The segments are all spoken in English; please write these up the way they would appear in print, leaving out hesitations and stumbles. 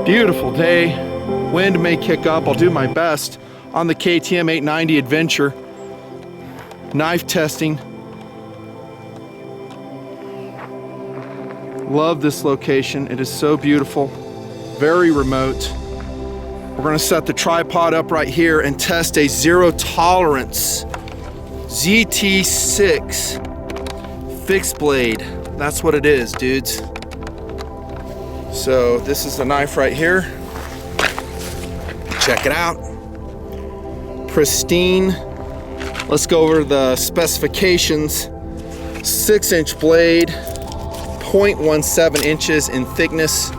Beautiful day. Wind may kick up. I'll do my best on the KTM 890 Adventure. Knife testing. Love this location. It is so beautiful. Very remote. We're going to set the tripod up right here and test a zero tolerance ZT6 fixed blade. That's what it is, dudes. So this is the knife right here. Check it out. Pristine. Let's go over the specifications. 6-inch blade, 0.17 inches in thickness.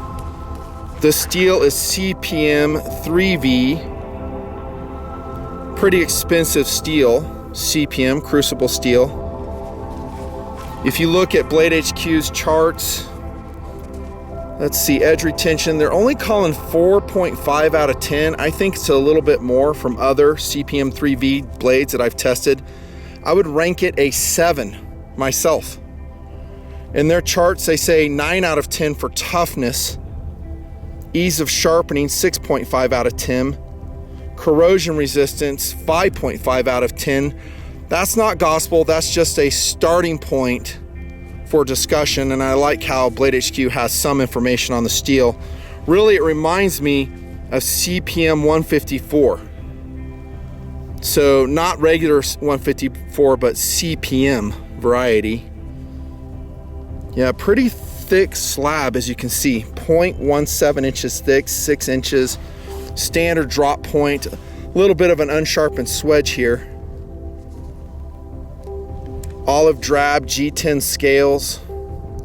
The steel is CPM 3V. Pretty expensive steel, CPM, crucible steel. If you look at Blade HQ's charts, let's see, edge retention, they're only calling 4.5 out of 10. I think it's a little bit more from other CPM 3V blades that I've tested. I would rank it a 7 myself. In their charts, they say 9 out of 10 for toughness. Ease of sharpening, 6.5 out of 10. Corrosion resistance, 5.5 out of 10. That's not gospel, that's just a starting point for discussion, and I like how Blade HQ has some information on the steel. Really, it reminds me of CPM 154. So not regular 154, but CPM variety. Yeah, pretty thick slab, as you can see. 0.17 inches thick, 6 inches. Standard drop point. A little bit of an unsharpened swedge here. Olive drab G10 scales.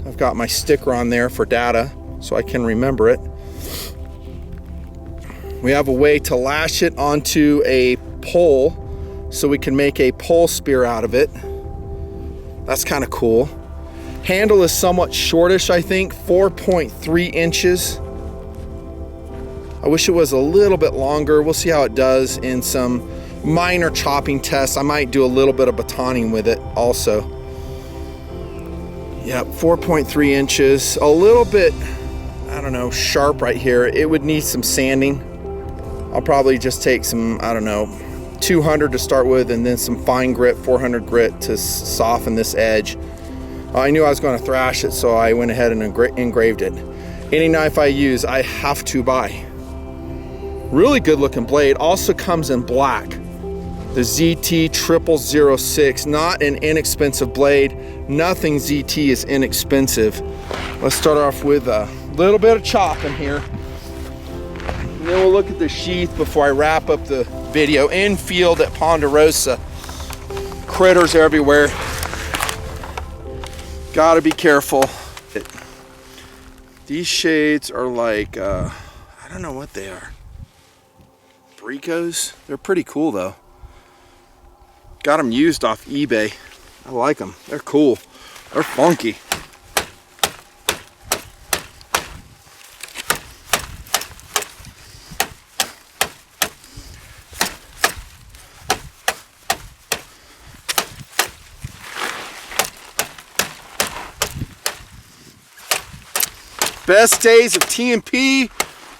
I've got my sticker on there for data so I can remember it. We have a way to lash it onto a pole so we can make a pole spear out of it. That's kind of cool. Handle is somewhat shortish, I think, 4.3 inches. I wish it was a little bit longer. We'll see how it does in some minor chopping tests. I might do a little bit of batoning with it also. Yep, 4.3 inches. A little bit, I don't know, sharp right here. It would need some sanding. I'll probably just take some, I don't know, 200 to start with, and then some fine grit, 400 grit to soften this edge. I knew I was going to thrash it, so I went ahead and engraved it. Any knife I use, I have to buy. Really good looking blade. Also comes in black. The ZT 0006, not an inexpensive blade. Nothing ZT is inexpensive. Let's start off with a little bit of chopping here. And then we'll look at the sheath before I wrap up the video. Infield at Ponderosa. Critters everywhere. Gotta be careful. These shades are like, I don't know what they are. Bricos? They're pretty cool though. Got them used off eBay. I like them. They're cool. They're funky. Best days of TMP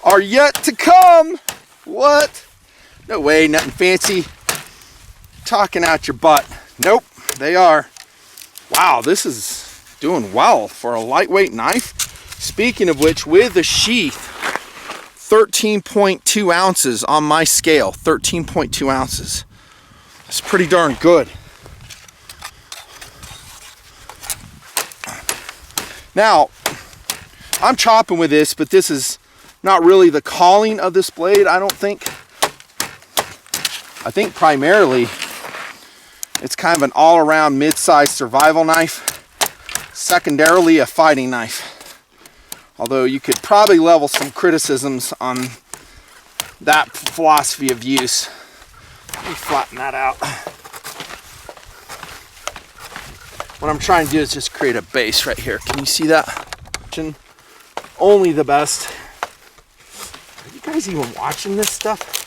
are yet to come. What? No way, nothing fancy. Talking out your butt. Nope, they are. Wow, this is doing well for a lightweight knife. Speaking of which, with the sheath, 13.2 ounces on my scale. 13.2 ounces. That's pretty darn good. Now, I'm chopping with this, but this is not really the calling of this blade, I don't think. I think primarily it's kind of an all-around mid-sized survival knife. Secondarily, a fighting knife. Although you could probably level some criticisms on that philosophy of use. Let me flatten that out. What I'm trying to do is just create a base right here. Can you see that? Only the best. Are you guys even watching this stuff?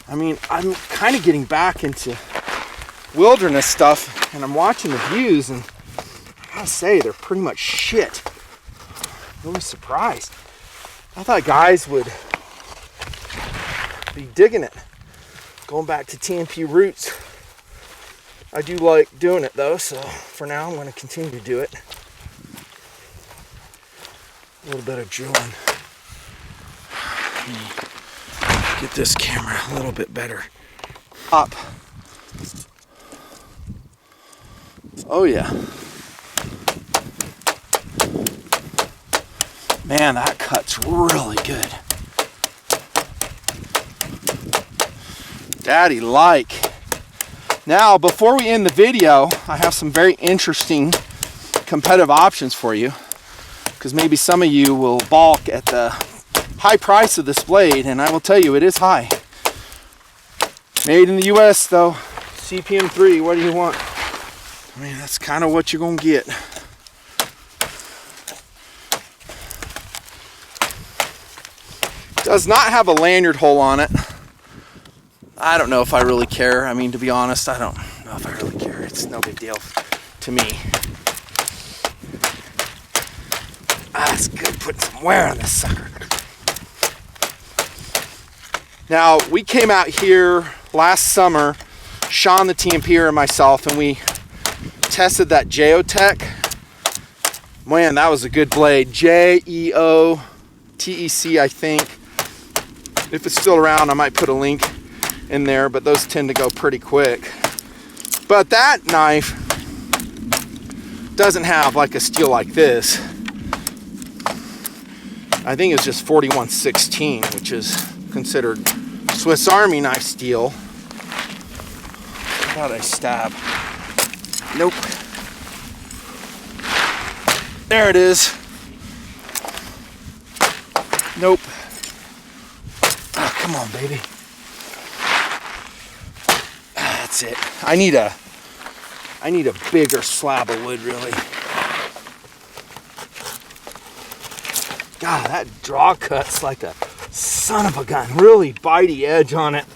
I mean, I'm kind of getting back into wilderness stuff, and I'm watching the views, and I gotta say, they're pretty much shit. Really surprised. I thought guys would be digging it. Going back to TMP roots. I do like doing it though, so for now I'm going to continue to do it. A little bit of drilling. Get this camera a little bit better. Up. Oh yeah. Man, that cut's really good. Daddy like. Now, before we end the video, I have some very interesting competitive options for you, because maybe some of you will balk at the high price of this blade, and I will tell you it is high. Made in the US though, CPM 3, what do you want? I mean, that's kind of what you're gonna get. Does not have a lanyard hole on it. I don't know if I really care. I mean, to be honest, I don't know if I really care. It's no big deal to me. That's good, putting some wear on this sucker. Now, we came out here last summer, Sean the TMPer and myself, and we tested that Geotech. Man, that was a good blade. Jeotec, I think. If it's still around, I might put a link in there, but those tend to go pretty quick. But that knife doesn't have like a steel like this. I think it's just 4116, which is considered Swiss Army knife steel. How about I stab? Nope. There it is. Nope. Oh, come on, baby. That's it. I need a bigger slab of wood, really. God, that draw cut's like a son of a gun. Really bitey edge on it.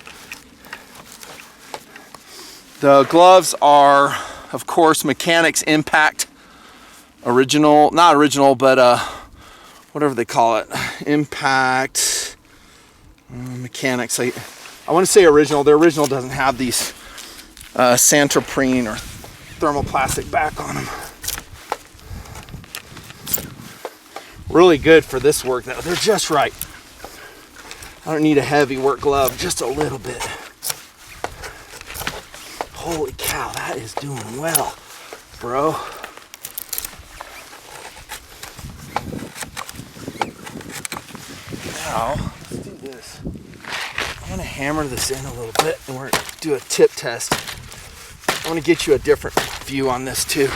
The gloves are, of course, Mechanics Impact original, not original, but whatever they call it, Impact Mechanics. I want to say original. The original doesn't have these Santoprene or thermoplastic back on them. Really good for this work though. They're just right. I don't need a heavy work glove, just a little bit. Holy cow, that is doing well, bro. Now, let's do this. I'm gonna hammer this in a little bit and we're gonna do a tip test. I wanna get you a different view on this too.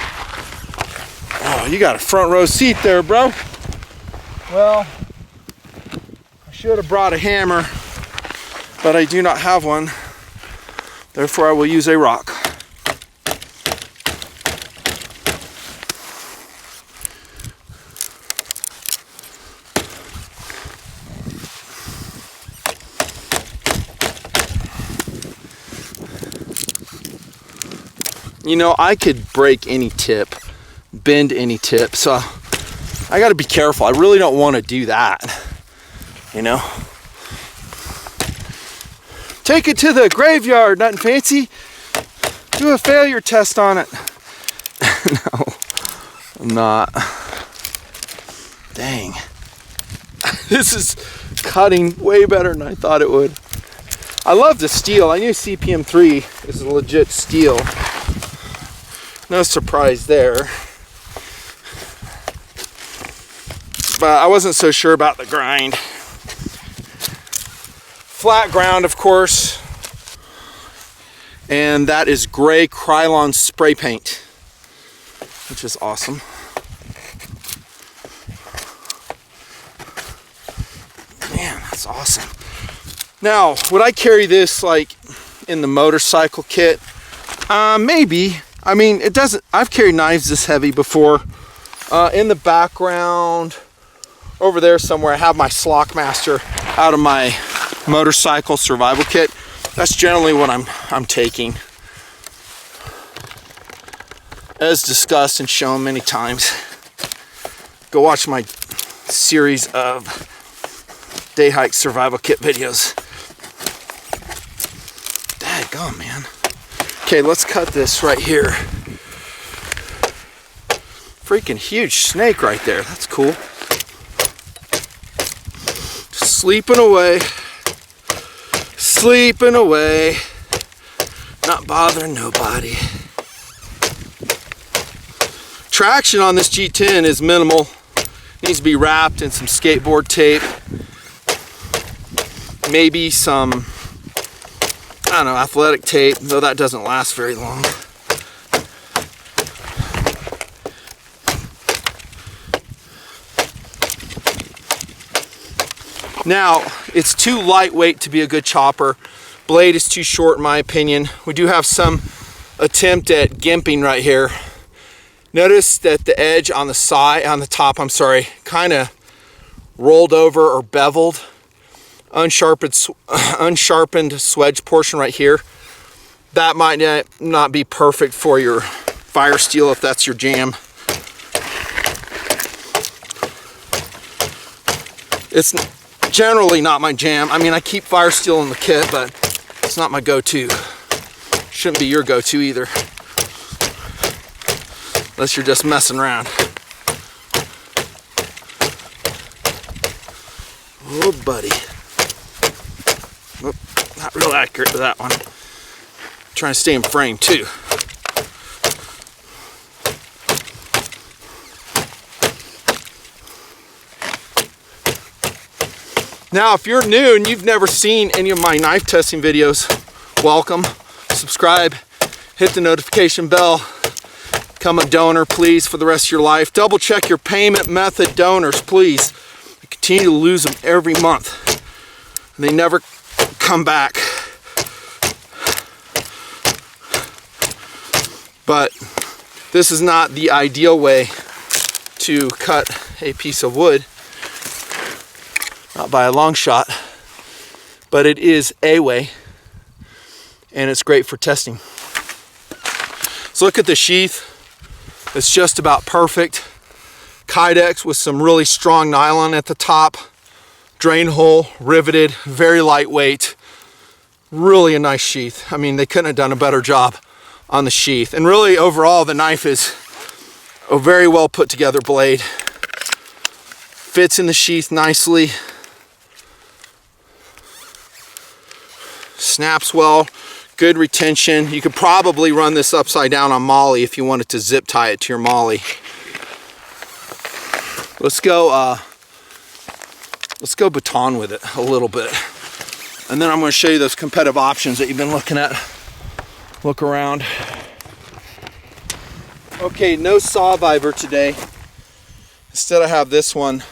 Oh, you got a front row seat there, bro. Well, I should have brought a hammer, but I do not have one. Therefore, I will use a rock. You know, I could break any tip, bend any tip, so I got to be careful. I really don't want to do that, you know. Take it to the graveyard, nothing fancy. Do a failure test on it. No, I'm not. Dang. This is cutting way better than I thought it would. I love the steel. I knew CPM 3 is a legit steel. No surprise there. But I wasn't so sure about the grind. Flat ground, of course. And that is gray Krylon spray paint, which is awesome. Man, that's awesome. Now, would I carry this like in the motorcycle kit? Maybe. I mean, it doesn't, I've carried knives this heavy before. In the background, over there somewhere, I have my Slockmaster out of my motorcycle survival kit. That's generally what I'm taking. As discussed and shown many times. Go watch my series of day hike survival kit videos. Daggone, man. Okay, let's cut this right here. Freaking huge snake right there. That's cool. Sleeping away. Sleeping away. Not bothering nobody. Traction on this G10 is minimal. Needs to be wrapped in some skateboard tape. Maybe some, I don't know, athletic tape, though that doesn't last very long. Now, it's too lightweight to be a good chopper. Blade is too short in my opinion. We do have some attempt at gimping right here. Notice that the edge on the side, on the top, I'm sorry, kind of rolled over or beveled. Unsharpened swedge portion right here. That might not be perfect for your fire steel if that's your jam. It's generally not my jam. I mean, I keep fire steel in the kit, but it's not my go-to. Shouldn't be your go-to either. Unless you're just messing around. Oh, buddy. Oh, not real accurate with that one. Trying to stay in frame too. Now, if you're new and you've never seen any of my knife testing videos, welcome. Subscribe, hit the notification bell. Become a donor, please, for the rest of your life. Double check your payment method donors, please. I continue to lose them every month. And they never come back. But this is not the ideal way to cut a piece of wood. Not by a long shot, but it is a way, and it's great for testing. So look at the sheath. It's just about perfect. Kydex with some really strong nylon at the top. Drain hole, riveted, very lightweight. Really a nice sheath. I mean, they couldn't have done a better job on the sheath. And really, overall, the knife is a very well put together blade. Fits in the sheath nicely. Snaps well. Good retention. You could probably run this upside down on molly if you wanted to zip tie it to your molly. Let's go baton with it a little bit. And then I'm going to show you those competitive options that you've been looking at. Look around. Okay, no saw viber today. Instead I have this one.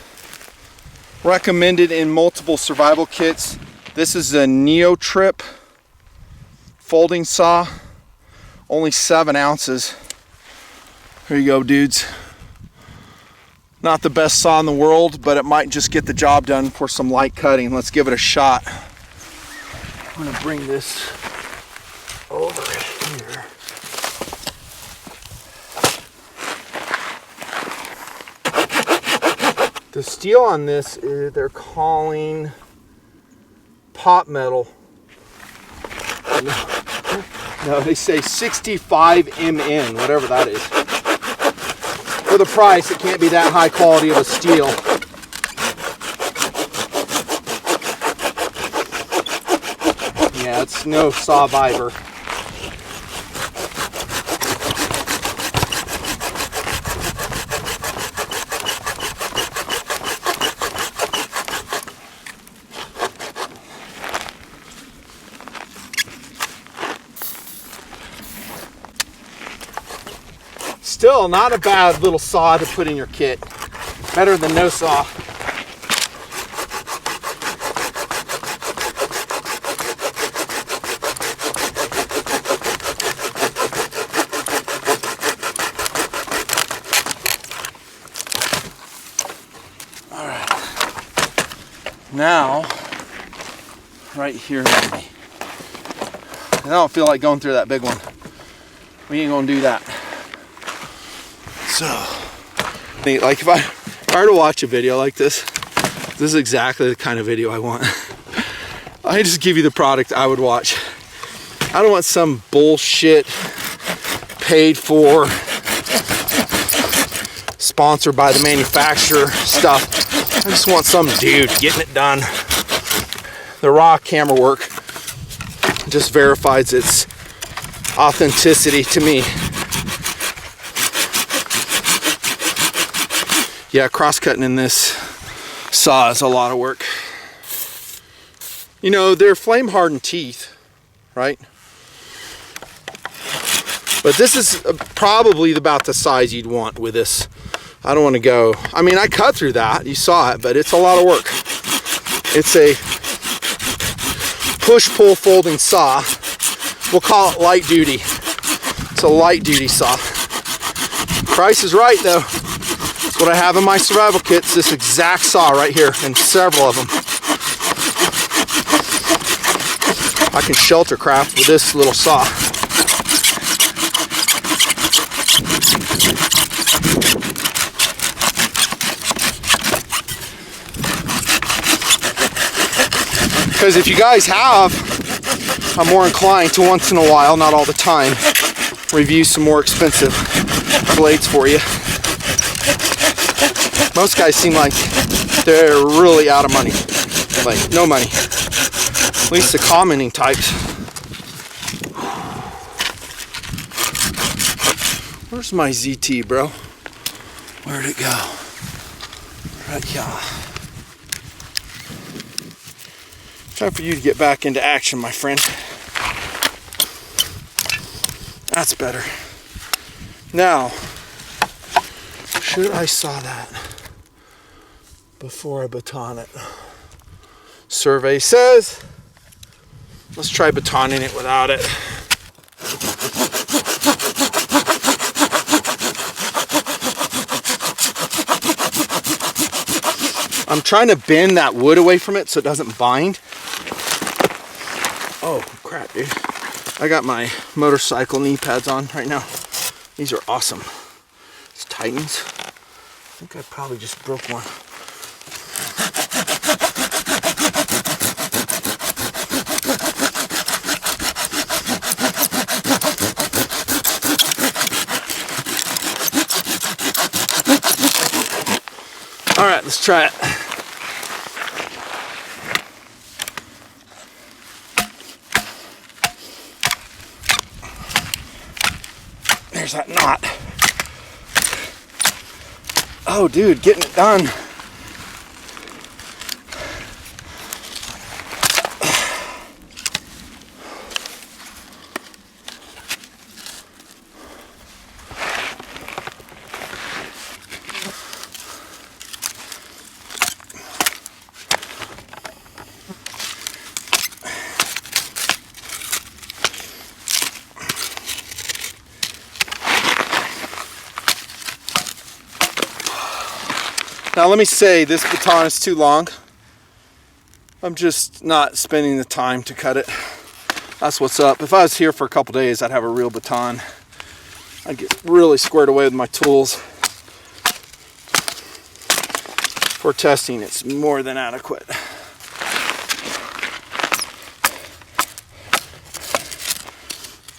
Recommended in multiple survival kits. This is a Neo Trip folding saw, only 7 ounces. Here you go, dudes. Not the best saw in the world, but it might just get the job done for some light cutting. Let's give it a shot. I'm gonna bring this over here. The steel on this is, they're calling pot metal. No, they say 65 MN, whatever that is. For the price, it can't be that high quality of a steel. Yeah, it's no saw viber. Still not a bad little saw to put in your kit. Better than no saw. All right. Now, right here, maybe. I don't feel like going through that big one. We ain't gonna do that. So, like if I were to watch a video like this, This is exactly the kind of video I want. I just give you the product I would watch. I don't want some bullshit paid for, sponsored by the manufacturer stuff. I just want some dude getting it done. The raw camera work just verifies its authenticity to me. Yeah, cross-cutting in this saw is a lot of work. You know, they're flame-hardened teeth, right? But this is probably about the size you'd want with this. I don't want to go, I mean, I cut through that, you saw it, but it's a lot of work. It's a push-pull folding saw. We'll call it light duty. It's a light duty saw. Price is right though. It's what I have in my survival kits, this exact saw right here, and several of them. I can shelter craft with this little saw. Because if you guys have, I'm more inclined to once in a while, not all the time, review some more expensive blades for you. Most guys seem like they're really out of money. Like, no money. At least the commenting types. Where's my ZT, bro? Where'd it go? Right here. Time for you to get back into action, my friend. That's better. Now, should I saw that before I baton it? Survey says, let's try batoning it without it. I'm trying to bend that wood away from it so it doesn't bind. Oh crap, dude. I got my motorcycle knee pads on right now. These are awesome. It's Titans. I think I probably just broke one. All right, let's try it. There's that knot. Oh, dude, getting it done. Now let me say, this baton is too long. I'm just not spending the time to cut it. That's what's up. If I was here for a couple days, I'd have a real baton. I'd get really squared away with my tools. For testing, it's more than adequate.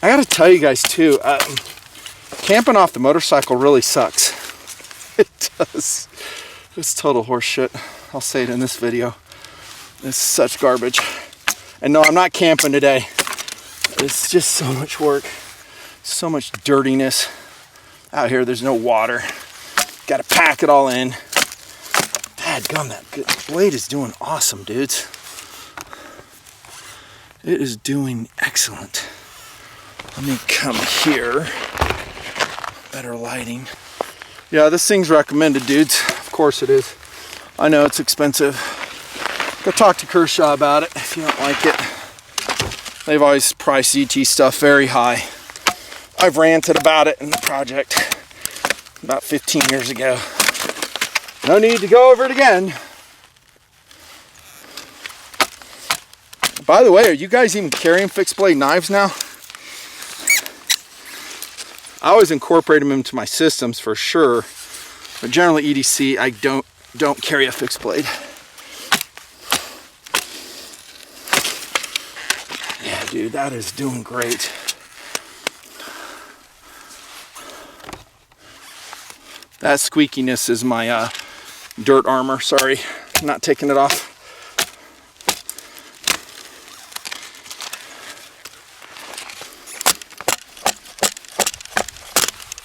I gotta tell you guys too, camping off the motorcycle really sucks. It does. It's total horse shit. I'll say it in this video. It's such garbage. And no, I'm not camping today. It's just so much work. So much dirtiness. Out here, there's no water. Gotta pack it all in. Dadgum, that good blade is doing awesome, dudes. It is doing excellent. Let me come here. Better lighting. Yeah, this thing's recommended, dudes. Of course it is. I know it's expensive. Go talk to Kershaw about it if you don't like it. They've always priced ZT stuff very high. I've ranted about it in the project about 15 years ago. No need to go over it again. By the way, are you guys even carrying fixed blade knives now? I always incorporate them into my systems for sure, but generally EDC I don't carry a fixed blade. dude, that is doing great. That squeakiness is my dirt armor. Sorry, not taking it off.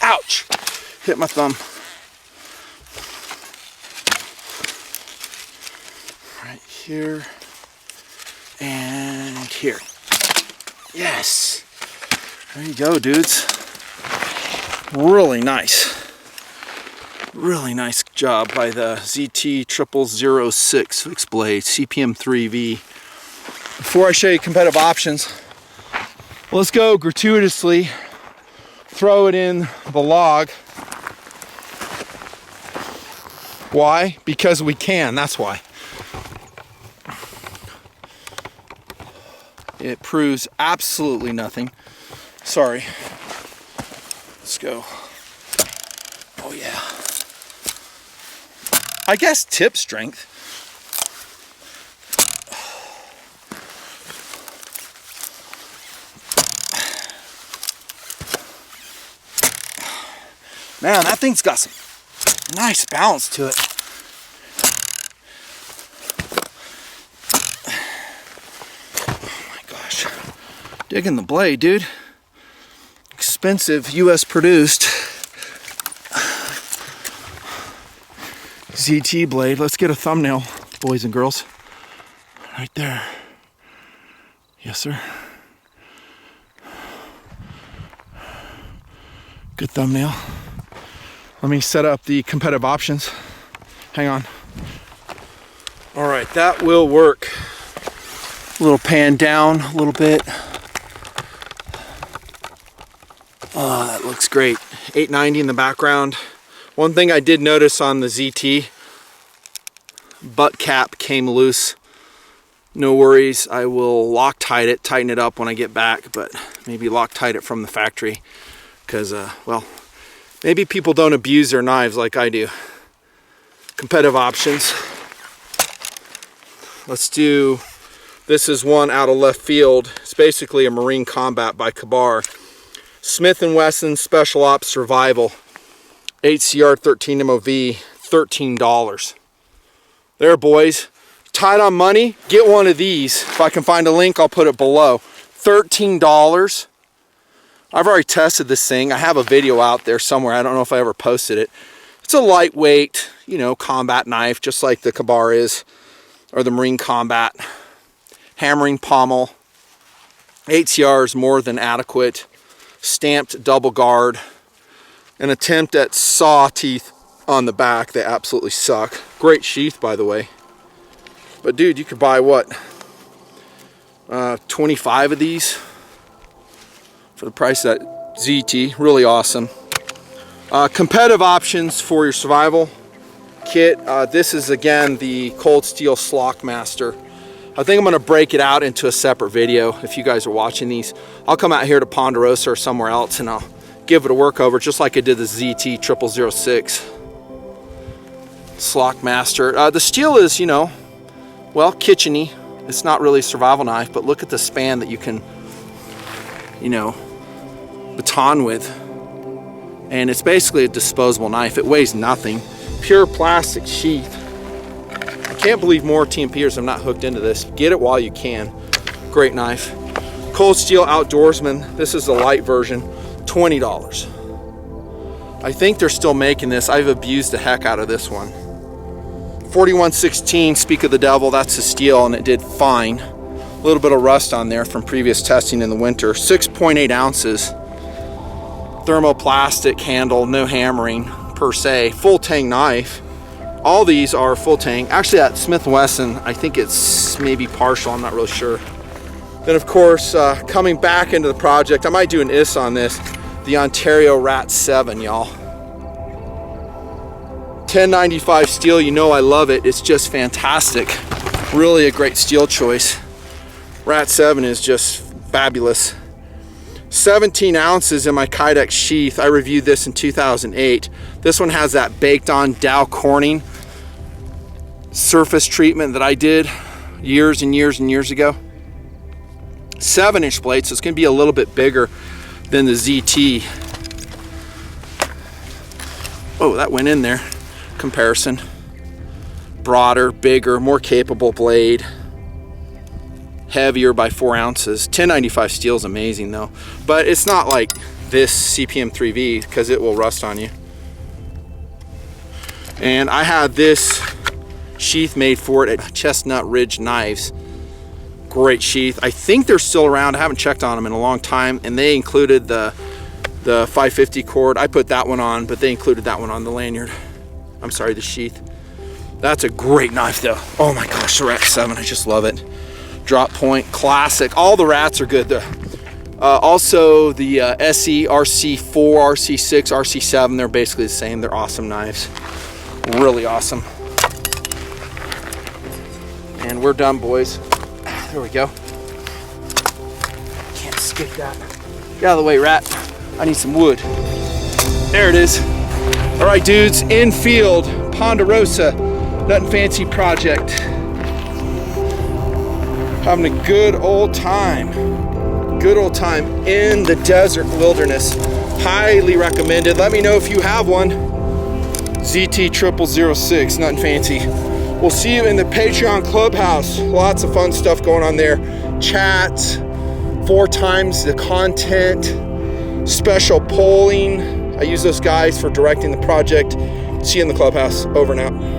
Ouch! Hit my thumb. Right here and here. Yes! There you go, dudes. Really nice. Really nice job by the ZT0006 fixed blade CPM 3V. Before I show you competitive options, let's go gratuitously throw it in the log. Why? Because we can, that's why. It proves absolutely nothing. Sorry. Let's go. Oh yeah. I guess tip strength. Man, that thing's got some nice balance to it. Oh my gosh. Digging the blade, dude. Expensive, US produced. ZT blade. Let's get a thumbnail, boys and girls. Right there. Yes, sir. Good thumbnail. Let me set up the competitive options. Hang on. All right, that will work. A little pan down a little bit. Oh, that looks great. 890 in the background. One thing I did notice on the ZT, butt cap came loose. No worries, I will Loctite it, tighten it up when I get back, but maybe Loctite it from the factory because, well, maybe people don't abuse their knives like I do. Competitive options. Let's do, this is one out of left field. It's basically a Marine Combat by Kabar. Smith & Wesson Special Ops Survival. HCR 13 MOV, $13. There, boys. Tight on money, get one of these. If I can find a link, I'll put it below. $13. I've already tested this thing. I have a video out there somewhere. I don't know if I ever posted it. It's a lightweight, you know, combat knife, just like the Kabar is, or the Marine Combat. Hammering pommel. HCR is more than adequate. Stamped double guard. An attempt at saw teeth on the back. They absolutely suck. Great sheath, by the way. But dude, you could buy what? 25 of these for the price of that ZT. Really awesome. Competitive options for your survival kit. This is again the Cold Steel Slockmaster. I think I'm going to break it out into a separate video if you guys are watching these. I'll come out here to Ponderosa or somewhere else and I'll give it a work over just like I did the ZT0006 Slockmaster. The steel is, you know, well, kitcheny. It's not really a survival knife, but look at the span that you can, you know, baton with. And it's basically a disposable knife. It weighs nothing. Pure plastic sheath. I can't believe more TMPers have not hooked into this. Get it while you can. Great knife. Cold Steel Outdoorsman. This is the light version. $20. I think they're still making this. I've abused the heck out of this one. 4116, Speak of the Devil. That's the steel and it did fine. A little bit of rust on there from previous testing in the winter. 6.8 ounces. Thermoplastic handle, no hammering per se. Full tang knife. All these are full tang. Actually, at Smith & Wesson, I think it's maybe partial. I'm not really sure. Then, of course, coming back into the project, I might do an IS on this. The Ontario Rat 7, y'all. 1095 steel. You know I love it. It's just fantastic. Really a great steel choice. Rat 7 is just fabulous. 17 ounces in my Kydex sheath. I reviewed this in 2008. This one has that baked on Dow Corning surface treatment that I did years and years and years ago. 7-inch blade, so it's going to be a little bit bigger than the ZT. Oh, that went in there. Comparison. Broader, bigger, more capable blade. Heavier by 4 ounces. 1095 steel is amazing though, but it's not like this CPM 3V because it will rust on you. And I had this sheath made for it at Chestnut Ridge Knives. Great sheath. I think they're still around. I haven't checked on them in a long time, and they included the 550 cord. I put that one on, but they included that one on the lanyard. I'm sorry, the sheath. That's a great knife though. Oh my gosh, the Rat 7, I just love it. Drop point, classic. All the Rats are good. Also the SE, RC4, RC6, RC7, they're basically the same. They're awesome knives. Really awesome. And we're done, boys. There we go. Can't skip that. Get out of the way, Rat. I need some wood. There it is. All right, dudes, Infield, Ponderosa, nothing fancy project. Having a good old time in the desert wilderness. Highly recommended. Let me know if you have one. ZT0006, nothing fancy. We'll see you in the Patreon Clubhouse. Lots of fun stuff going on there. Chats, 4 times the content, special polling. I use those guys for directing the project. See you in the Clubhouse. Over and out.